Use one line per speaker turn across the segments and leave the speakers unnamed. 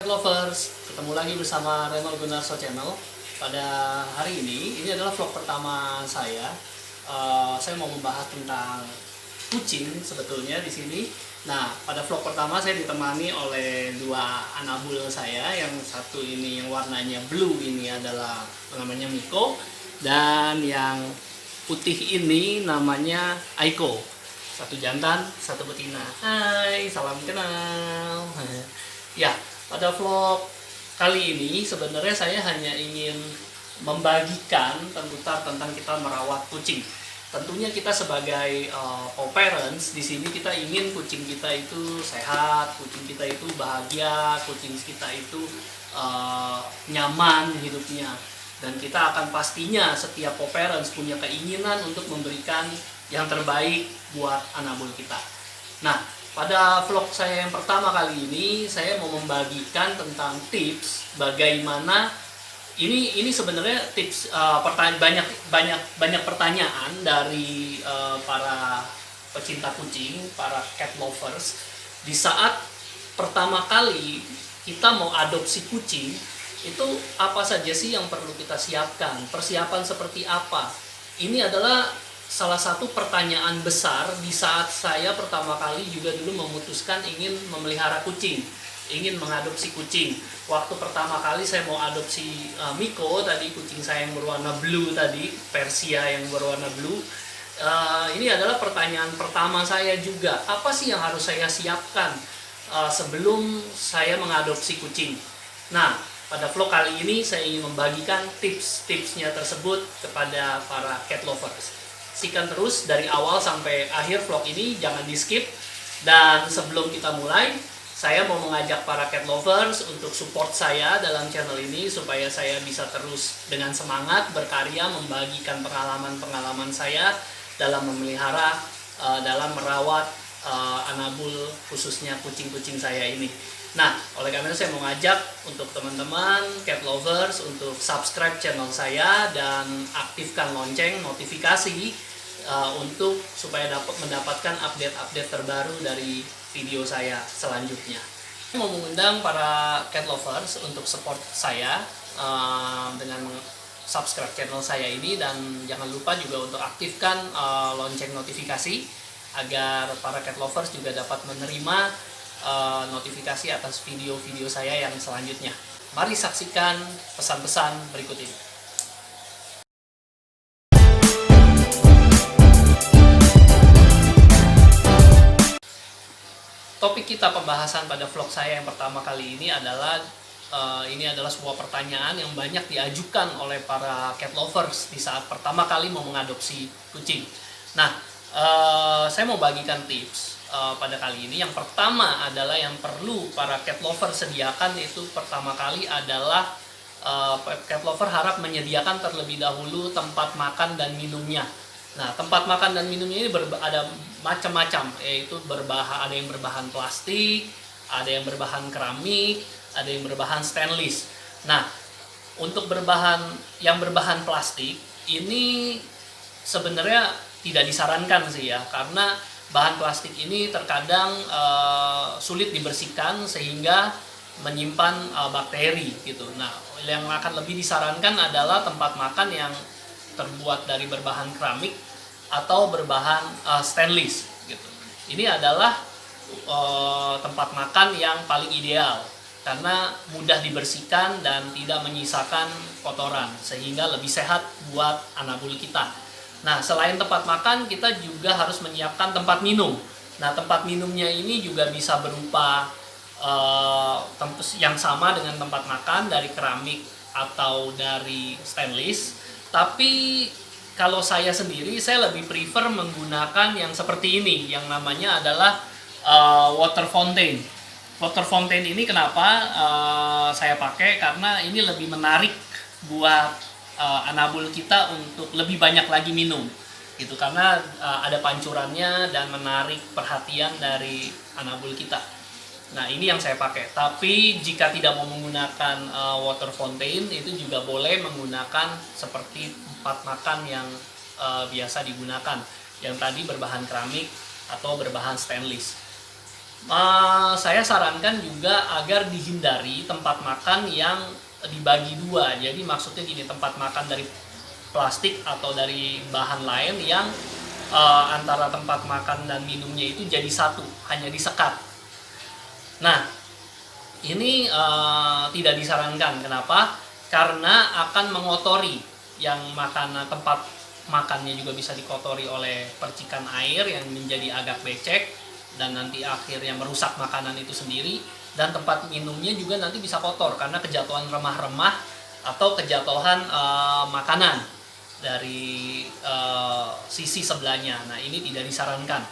Lovers, ketemu lagi bersama Renal Gunarso Channel. Pada hari ini adalah vlog pertama saya. Saya mau membahas tentang kucing sebetulnya di sini. Nah, pada vlog pertama saya ditemani oleh dua anabul saya. Yang satu ini yang warnanya blue ini adalah namanya Miko, dan yang putih ini namanya Aiko. Satu jantan, satu betina. Hai, salam kenal. Ya, pada vlog kali ini sebenarnya saya hanya ingin membagikan tentang kita merawat kucing. Tentunya kita sebagai co-parents di sini kita ingin kucing kita itu sehat, kucing kita itu bahagia, kucing kita itu nyaman hidupnya. Dan kita akan pastinya setiap co-parents punya keinginan untuk memberikan yang terbaik buat anabul kita. Nah, pada vlog saya yang pertama kali ini saya mau membagikan tentang tips bagaimana ini sebenarnya tips banyak pertanyaan dari para pecinta kucing, para cat lovers. Di saat pertama kali kita mau adopsi kucing, itu apa saja sih yang perlu kita siapkan? Persiapan seperti apa? Ini adalah salah satu pertanyaan besar di saat saya pertama kali juga dulu memutuskan ingin memelihara kucing, ingin mengadopsi kucing. Waktu pertama kali saya mau adopsi Miko tadi, kucing saya yang berwarna blue tadi, Persia yang berwarna blue. Ini adalah pertanyaan pertama saya juga. Apa sih yang harus saya siapkan sebelum saya mengadopsi kucing? Nah, pada vlog kali ini saya ingin membagikan tips-tipsnya tersebut kepada para cat lovers. Saksikan terus dari awal sampai akhir vlog ini, jangan di skip. Dan sebelum kita mulai, saya mau mengajak para cat lovers untuk support saya dalam channel ini supaya saya bisa terus dengan semangat berkarya membagikan pengalaman-pengalaman saya dalam memelihara, dalam merawat anabul, khususnya kucing-kucing saya ini. Nah, oleh karena itu saya mau ngajak untuk teman-teman cat lovers untuk subscribe channel saya dan aktifkan lonceng notifikasi untuk supaya dapat mendapatkan update-update terbaru dari video saya selanjutnya. Saya mau mengundang para cat lovers untuk support saya dengan subscribe channel saya ini, dan jangan lupa juga untuk aktifkan lonceng notifikasi agar para cat lovers juga dapat menerima notifikasi atas video-video saya yang selanjutnya. Mari saksikan pesan-pesan berikut ini. Topik kita pembahasan pada vlog saya yang pertama kali ini adalah sebuah pertanyaan yang banyak diajukan oleh para cat lovers di saat pertama kali mau mengadopsi kucing. Nah, saya mau bagikan tips pada kali ini. Yang pertama adalah yang perlu para cat lover sediakan, itu pertama kali adalah cat lover harap menyediakan terlebih dahulu tempat makan dan minumnya. Nah, tempat makan dan minumnya ini ada macam-macam, yaitu ada yang berbahan plastik, ada yang berbahan keramik, ada yang berbahan stainless. Nah, untuk yang berbahan plastik ini sebenarnya tidak disarankan sih ya, karena bahan plastik ini terkadang sulit dibersihkan sehingga menyimpan bakteri gitu. Nah, yang akan lebih disarankan adalah tempat makan yang terbuat dari berbahan keramik atau berbahan stainless gitu. Ini adalah tempat makan yang paling ideal karena mudah dibersihkan dan tidak menyisakan kotoran sehingga lebih sehat buat anabul kita. Nah, selain tempat makan, kita juga harus menyiapkan tempat minum. Nah, tempat minumnya ini juga bisa berupa yang sama dengan tempat makan, dari keramik atau dari stainless. Tapi kalau saya sendiri, saya lebih prefer menggunakan yang seperti ini, yang namanya adalah water fountain. Water fountain ini kenapa saya pakai? Karena ini lebih menarik buat anabul kita untuk lebih banyak lagi minum gitu, karena ada pancurannya dan menarik perhatian dari anabul kita. Nah, ini yang saya pakai. Tapi jika tidak mau menggunakan water fountain, itu juga boleh menggunakan seperti tempat makan yang biasa digunakan, yang tadi berbahan keramik atau berbahan stainless. Saya sarankan juga agar dihindari tempat makan yang dibagi dua. Jadi maksudnya gini, tempat makan dari plastik atau dari bahan lain yang antara tempat makan dan minumnya itu jadi satu, hanya disekat. Nah, ini tidak disarankan. Kenapa? Karena akan mengotori yang makanan, tempat makannya juga bisa dikotori oleh percikan air yang menjadi agak becek dan nanti akhirnya merusak makanan itu sendiri, dan tempat minumnya juga nanti bisa kotor karena kejatuhan remah-remah atau kejatuhan makanan dari sisi sebelahnya. Nah, ini tidak disarankan.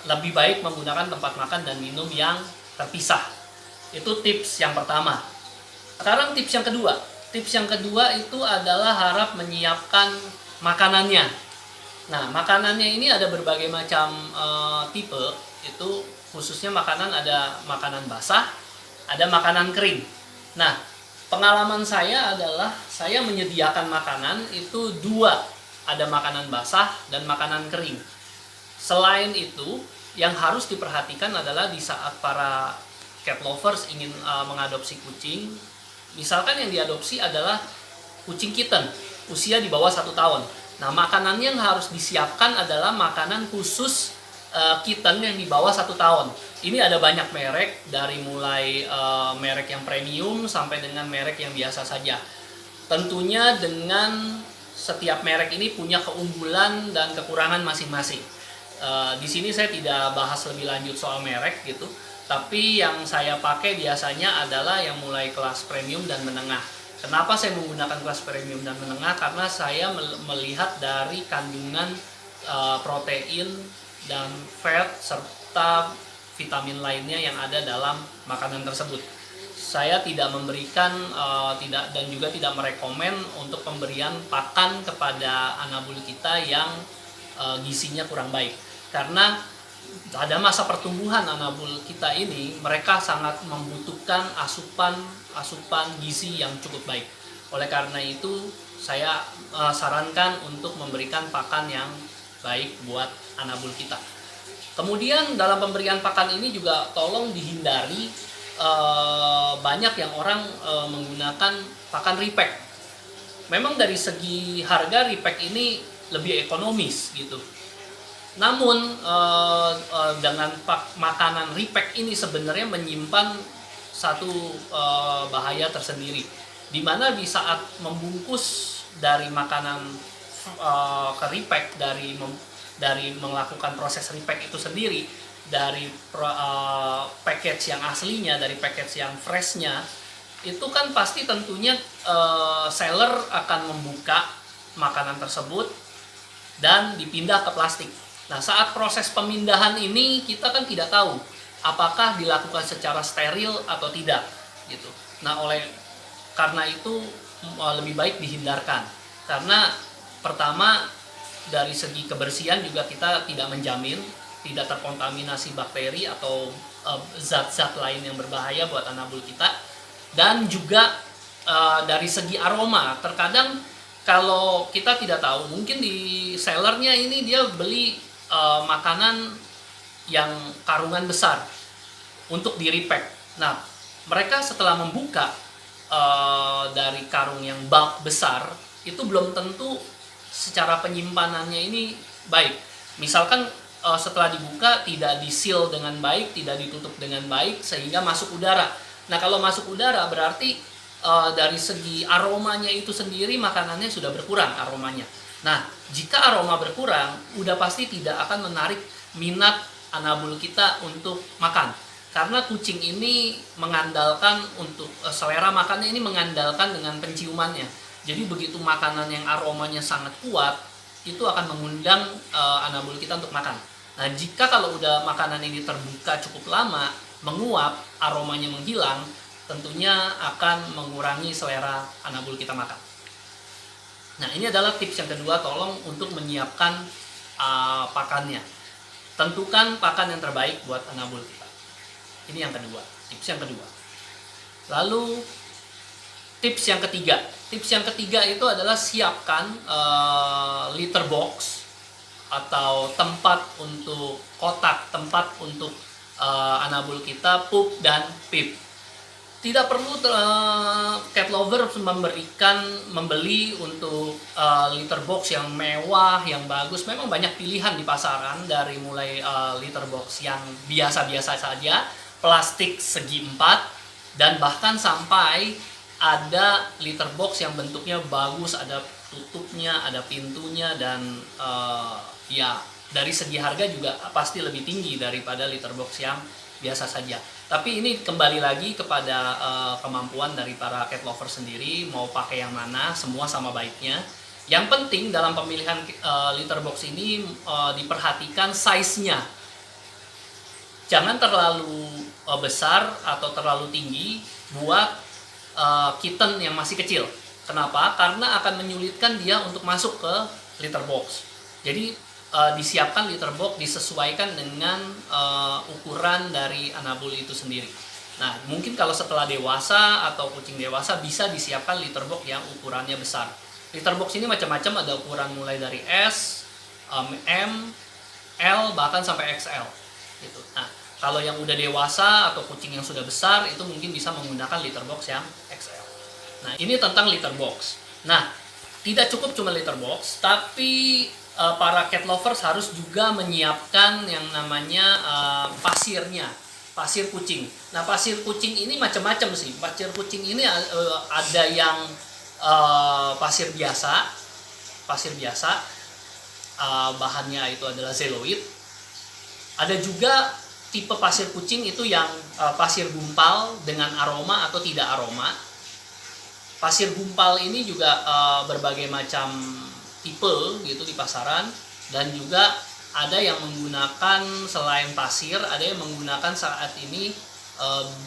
Lebih baik menggunakan tempat makan dan minum yang terpisah. Itu tips yang pertama. Sekarang tips yang kedua. Tips yang kedua itu adalah harap menyiapkan makanannya. Nah, makanannya ini ada berbagai macam tipe. Itu khususnya makanan, ada makanan basah, ada makanan kering. Nah, pengalaman saya adalah saya menyediakan makanan itu dua, ada makanan basah dan makanan kering. Selain itu, yang harus diperhatikan adalah di saat para cat lovers ingin mengadopsi kucing, misalkan yang diadopsi adalah kucing kitten, usia di bawah 1 tahun. Nah, makanan yang harus disiapkan adalah makanan khusus kitten yang di bawah 1 tahun. Ini ada banyak merek, dari mulai merek yang premium sampai dengan merek yang biasa saja. Tentunya dengan setiap merek ini punya keunggulan dan kekurangan masing-masing. Di sini saya tidak bahas lebih lanjut soal merek gitu, tapi yang saya pakai biasanya adalah yang mulai kelas premium dan menengah. Kenapa saya menggunakan kelas premium dan menengah? Karena saya melihat dari kandungan protein dan fat serta vitamin lainnya yang ada dalam makanan tersebut. Saya tidak memberikan dan juga tidak merekomen untuk pemberian pakan kepada anabul kita yang gizinya kurang baik, karena pada masa pertumbuhan anabul kita ini mereka sangat membutuhkan asupan gizi yang cukup baik. Oleh karena itu saya sarankan untuk memberikan pakan yang baik buat anabul kita. Kemudian dalam pemberian pakan ini juga tolong dihindari banyak yang orang menggunakan pakan repack. Memang dari segi harga repack ini lebih ekonomis gitu. Namun dengan makanan repack ini sebenarnya menyimpan satu bahaya tersendiri, di mana di saat membungkus dari makanan ke repack, dari melakukan proses repack itu sendiri, dari package yang aslinya, dari package yang freshnya, itu kan pasti tentunya seller akan membuka makanan tersebut dan dipindah ke plastik. Nah, saat proses pemindahan ini kita kan tidak tahu apakah dilakukan secara steril atau tidak gitu. Nah, karena itu lebih baik dihindarkan, karena pertama dari segi kebersihan juga kita tidak menjamin tidak terkontaminasi bakteri atau zat-zat lain yang berbahaya buat anabul kita. Dan juga dari segi aroma, terkadang kalau kita tidak tahu, mungkin di sellernya ini dia beli makanan yang karungan besar untuk di repack. Nah, mereka setelah membuka dari karung yang bulk besar, itu belum tentu secara penyimpanannya ini baik. Misalkan setelah dibuka tidak di-seal dengan baik, tidak ditutup dengan baik sehingga masuk udara. Nah, kalau masuk udara berarti dari segi aromanya itu sendiri makanannya sudah berkurang aromanya. Nah, jika aroma berkurang, udah pasti tidak akan menarik minat anabul kita untuk makan. Karena kucing ini mengandalkan untuk selera makannya ini mengandalkan dengan penciumannya. Jadi begitu makanan yang aromanya sangat kuat, itu akan mengundang anabul kita untuk makan. Nah, jika kalau udah makanan ini terbuka cukup lama, menguap, aromanya menghilang, tentunya akan mengurangi selera anabul kita makan. Nah, ini adalah tips yang kedua, tolong untuk menyiapkan pakannya. Tentukan pakan yang terbaik buat anabul kita. Ini yang kedua, tips yang kedua. Lalu tips yang ketiga. Tips yang ketiga itu adalah siapkan litter box atau tempat untuk kotak, tempat untuk anabul kita pup dan pip. Tidak perlu cat lover membeli untuk litter box yang mewah, yang bagus. Memang banyak pilihan di pasaran, dari mulai litter box yang biasa-biasa saja, plastik segi 4, dan bahkan sampai ada litter box yang bentuknya bagus, ada tutupnya, ada pintunya, dan ya dari segi harga juga pasti lebih tinggi daripada litter box yang biasa saja. Tapi ini kembali lagi kepada kemampuan dari para cat lover sendiri, mau pakai yang mana, semua sama baiknya. Yang penting dalam pemilihan litter box ini diperhatikan size-nya. Jangan terlalu besar atau terlalu tinggi buat kitten yang masih kecil. Kenapa? Karena akan menyulitkan dia untuk masuk ke litter box. Jadi disiapkan litter box disesuaikan dengan ukuran dari anabul itu sendiri. Nah, mungkin kalau setelah dewasa atau kucing dewasa bisa disiapkan litter box yang ukurannya besar. Litter box ini macam-macam, ada ukuran mulai dari S, M, L, bahkan sampai XL. Gitu. Nah, kalau yang udah dewasa atau kucing yang sudah besar itu mungkin bisa menggunakan litter box yang XL. Nah, ini tentang litter box. Nah, tidak cukup cuma litter box, tapi para cat lovers harus juga menyiapkan yang namanya pasirnya, pasir kucing. Nah, pasir kucing ini macam-macam sih. Pasir kucing ini ada yang pasir biasa, bahannya itu adalah zeloid. Ada juga tipe pasir kucing itu yang pasir gumpal dengan aroma atau tidak aroma. Pasir gumpal ini juga berbagai macam tipe gitu di pasaran, dan juga ada yang menggunakan selain pasir, ada yang menggunakan saat ini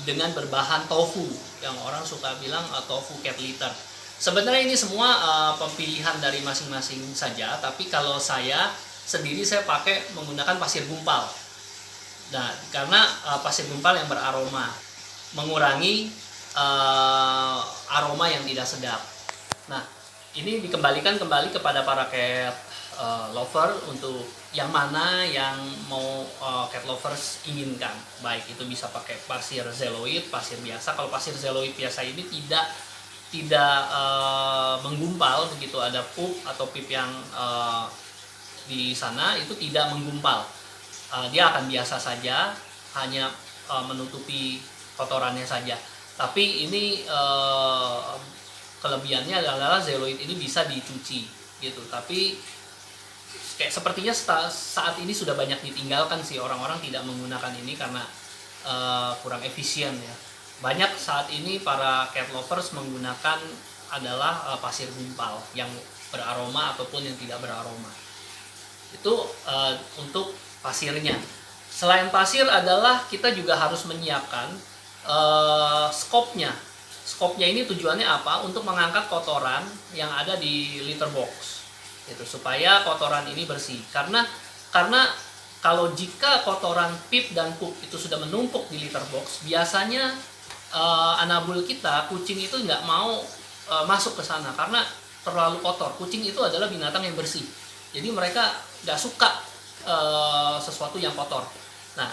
dengan berbahan tofu, yang orang suka bilang tofu cat litter. Sebenarnya ini semua pemilihan dari masing-masing saja, tapi kalau saya sendiri saya pakai menggunakan pasir gumpal. Nah, karena pasir gumpal yang beraroma mengurangi aroma yang tidak sedap. Nah, ini dikembalikan kembali kepada para cat lover untuk yang mana yang mau cat lovers inginkan. Baik itu bisa pakai pasir zeloid, pasir biasa. Kalau pasir zeloid biasa ini tidak menggumpal, begitu ada pup atau pip yang di sana itu tidak menggumpal. Dia akan biasa saja, hanya menutupi kotorannya saja. Tapi ini kelebihannya adalah zeloid ini bisa dicuci gitu. Tapi kayak sepertinya saat ini sudah banyak ditinggalkan sih, orang-orang tidak menggunakan ini karena kurang efisien ya. Banyak saat ini para cat lovers menggunakan adalah pasir gumpal yang beraroma ataupun yang tidak beraroma. Itu untuk pasirnya. Selain pasir adalah kita juga harus menyiapkan skopnya. Skopnya ini tujuannya apa? Untuk mengangkat kotoran yang ada di litter box, gitu, supaya kotoran ini bersih. Karena kalau jika kotoran pip dan pup itu sudah menumpuk di litter box, biasanya anabul kita, kucing itu nggak mau masuk ke sana karena terlalu kotor. Kucing itu adalah binatang yang bersih, jadi mereka nggak suka sesuatu yang kotor. Nah,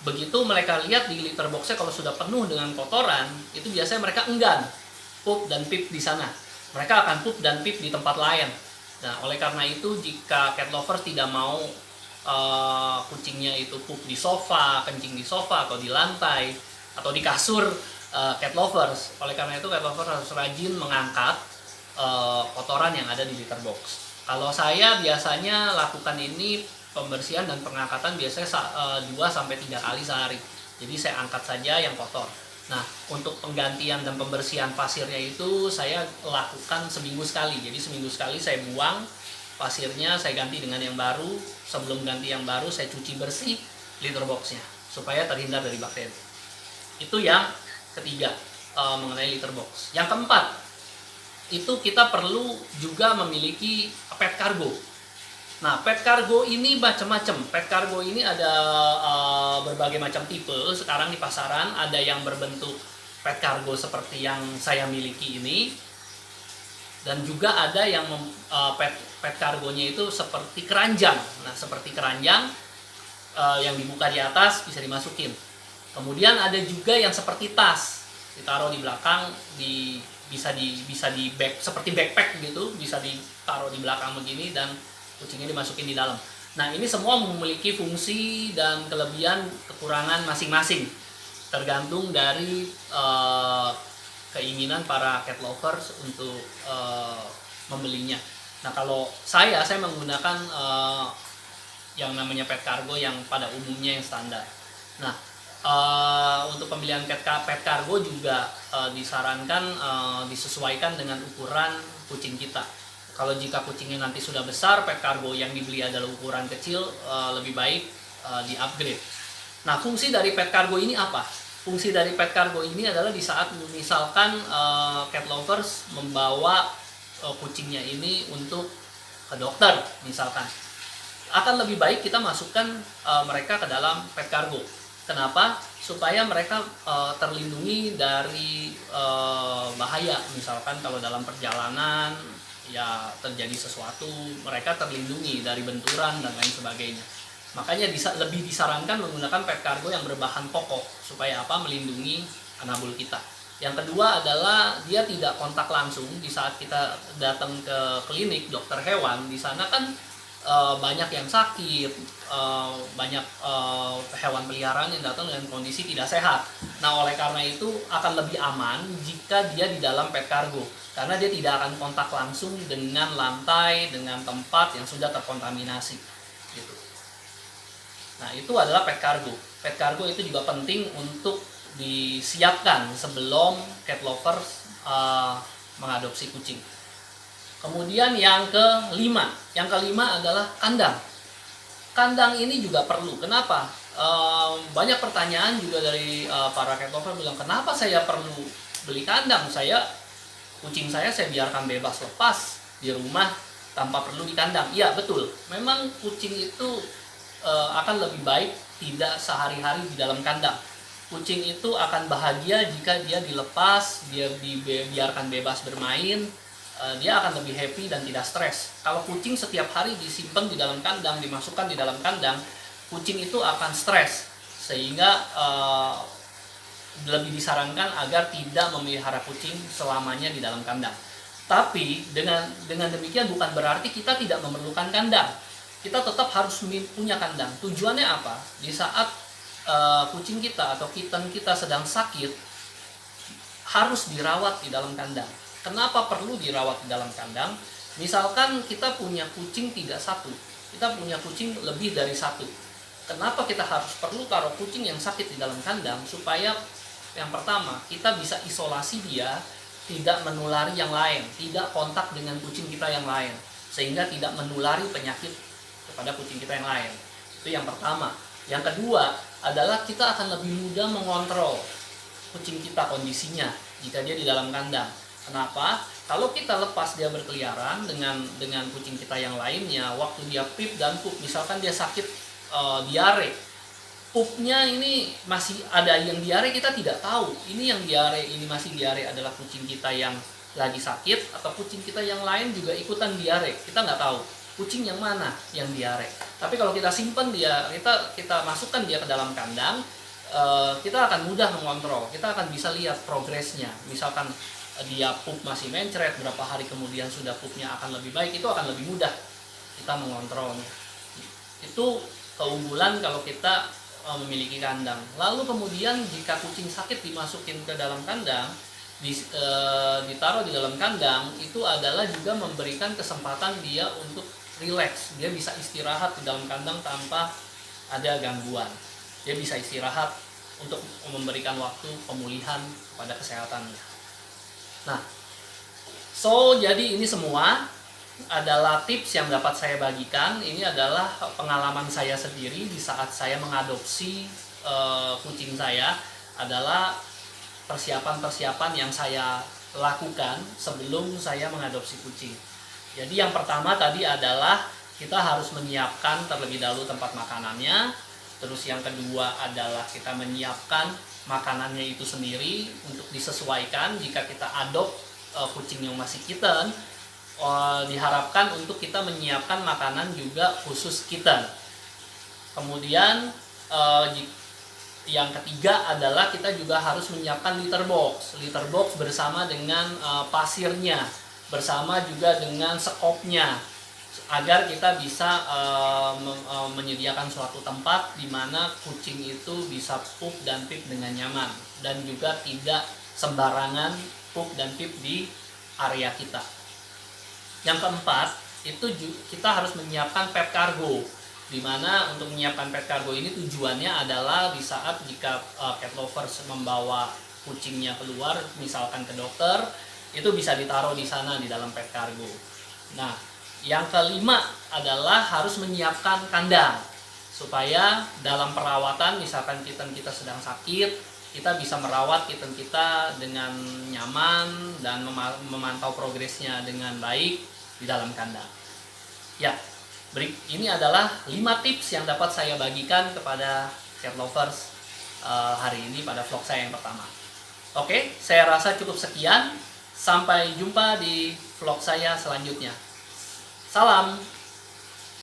begitu mereka lihat di litter boxnya kalau sudah penuh dengan kotoran, itu biasanya mereka enggan pup dan pip di sana. Mereka akan pup dan pip di tempat lain. Nah, oleh karena itu jika cat lover tidak mau kucingnya itu pup di sofa, kencing di sofa atau di lantai atau di kasur cat lovers, oleh karena itu cat lovers harus rajin mengangkat kotoran yang ada di litter box. Kalau saya biasanya lakukan ini, pembersihan dan pengangkatan biasanya 2-3 kali sehari. Jadi saya angkat saja yang kotor. Nah, untuk penggantian dan pembersihan pasirnya itu saya lakukan seminggu sekali. Jadi seminggu sekali saya buang pasirnya, saya ganti dengan yang baru. Sebelum ganti yang baru saya cuci bersih litter boxnya supaya terhindar dari bakteri. Itu yang ketiga mengenai litter box. Yang keempat, itu kita perlu juga memiliki pet cargo. Nah, pet cargo ini macam-macam. Pet cargo ini ada berbagai macam tipe sekarang di pasaran. Ada yang berbentuk pet cargo seperti yang saya miliki ini, dan juga ada yang pet cargonya itu seperti keranjang. Nah, seperti keranjang yang dibuka di atas bisa dimasukin. Kemudian ada juga yang seperti tas, ditaruh di belakang, bisa di back seperti backpack gitu, bisa ditaruh di belakang begini dan kucingnya dimasukin di dalam. Nah, ini semua memiliki fungsi dan kelebihan kekurangan masing-masing, tergantung dari keinginan para cat lovers untuk membelinya. Nah, kalau saya menggunakan yang namanya pet cargo yang pada umumnya yang standar. Nah, untuk pembelian pet cargo juga disarankan disesuaikan dengan ukuran kucing kita. Kalau jika kucingnya nanti sudah besar, pet cargo yang dibeli adalah ukuran kecil, lebih baik di upgrade. Nah, fungsi dari pet cargo ini apa? Fungsi dari pet cargo ini adalah di saat misalkan cat lovers membawa kucingnya ini untuk ke dokter misalkan, akan lebih baik kita masukkan mereka ke dalam pet cargo. Kenapa? Supaya mereka terlindungi dari bahaya. Misalkan kalau dalam perjalanan ya terjadi sesuatu, mereka terlindungi dari benturan dan lain sebagainya. Makanya lebih disarankan menggunakan pet cargo yang berbahan pokok supaya apa? Melindungi anabul kita. Yang kedua adalah dia tidak kontak langsung di saat kita datang ke klinik dokter hewan. Di sana kan banyak yang sakit, banyak hewan peliharaan yang datang dengan kondisi tidak sehat. Nah, oleh karena itu akan lebih aman jika dia di dalam pet cargo, karena dia tidak akan kontak langsung dengan lantai, dengan tempat yang sudah terkontaminasi gitu. Nah, itu adalah pet cargo. Pet cargo itu juga penting untuk disiapkan sebelum cat lovers mengadopsi kucing. Kemudian yang kelima adalah kandang. Kandang ini juga perlu. Kenapa? Banyak pertanyaan juga dari para cat lover bilang, kenapa saya perlu beli kandang? Kucing saya biarkan bebas lepas di rumah tanpa perlu di kandang. Iya, betul. Memang kucing itu akan lebih baik tidak sehari-hari di dalam kandang. Kucing itu akan bahagia jika dia dilepas, dia dibiarkan bebas bermain. Dia akan lebih happy dan tidak stres. Kalau kucing setiap hari disimpan di dalam kandang, dimasukkan di dalam kandang, kucing itu akan stres, sehingga lebih disarankan agar tidak memelihara kucing selamanya di dalam kandang. Tapi dengan demikian bukan berarti kita tidak memerlukan kandang. Kita tetap harus punya kandang. Tujuannya apa? Di saat kucing kita atau kitten kita sedang sakit, harus dirawat di dalam kandang. Kenapa perlu dirawat di dalam kandang? Misalkan kita punya kucing tidak satu, kita punya kucing lebih dari satu. Kenapa kita harus perlu taruh kucing yang sakit di dalam kandang? Supaya yang pertama, kita bisa isolasi dia, tidak menulari yang lain, tidak kontak dengan kucing kita yang lain, sehingga tidak menulari penyakit kepada kucing kita yang lain. Itu yang pertama. Yang kedua adalah kita akan lebih mudah mengontrol kucing kita kondisinya jika dia di dalam kandang. Kenapa? Kalau kita lepas dia berkeliaran dengan kucing kita yang lainnya, waktu dia pip dan pup, misalkan dia sakit diare, pupnya ini masih ada yang diare, kita tidak tahu. Ini yang diare, ini masih diare adalah kucing kita yang lagi sakit atau kucing kita yang lain juga ikutan diare. Kita nggak tahu kucing yang mana yang diare. Tapi kalau kita simpan dia, kita masukkan dia ke dalam kandang, kita akan mudah mengontrol. Kita akan bisa lihat progresnya. Misalkan dia pup masih mencret, berapa hari kemudian sudah pupnya akan lebih baik, itu akan lebih mudah kita mengontrolnya. Itu keunggulan kalau kita memiliki kandang. Lalu kemudian jika kucing sakit dimasukin ke dalam kandang, ditaruh di dalam kandang, itu adalah juga memberikan kesempatan dia untuk rileks. Dia bisa istirahat di dalam kandang tanpa ada gangguan. Dia bisa istirahat untuk memberikan waktu pemulihan pada kesehatannya. Nah, jadi ini semua adalah tips yang dapat saya bagikan. Ini adalah pengalaman saya sendiri di saat saya mengadopsi kucing saya, adalah persiapan-persiapan yang saya lakukan sebelum saya mengadopsi kucing. Jadi yang pertama tadi adalah kita harus menyiapkan terlebih dahulu tempat makanannya. Terus yang kedua adalah kita menyiapkan makanannya itu sendiri untuk disesuaikan. Jika kita adopt kucing yang masih kitten, diharapkan untuk kita menyiapkan makanan juga khusus kitten. Kemudian yang ketiga adalah kita juga harus menyiapkan litter box bersama dengan pasirnya, bersama juga dengan sekopnya, agar kita bisa menyediakan suatu tempat di mana kucing itu bisa pup dan pip dengan nyaman, dan juga tidak sembarangan pup dan pip di area kita. Yang keempat, itu kita harus menyiapkan pet cargo, di mana untuk menyiapkan pet cargo ini tujuannya adalah di saat jika cat lovers membawa kucingnya keluar, misalkan ke dokter, itu bisa ditaruh di sana di dalam pet cargo. Nah, yang kelima adalah harus menyiapkan kandang, supaya dalam perawatan, misalkan kitten kita sedang sakit, kita bisa merawat kitten kita dengan nyaman dan memantau progresnya dengan baik di dalam kandang. Ya, ini adalah 5 tips yang dapat saya bagikan kepada cat lovers hari ini pada vlog saya yang pertama. Oke, saya rasa cukup sekian. Sampai jumpa di vlog saya selanjutnya. Salam!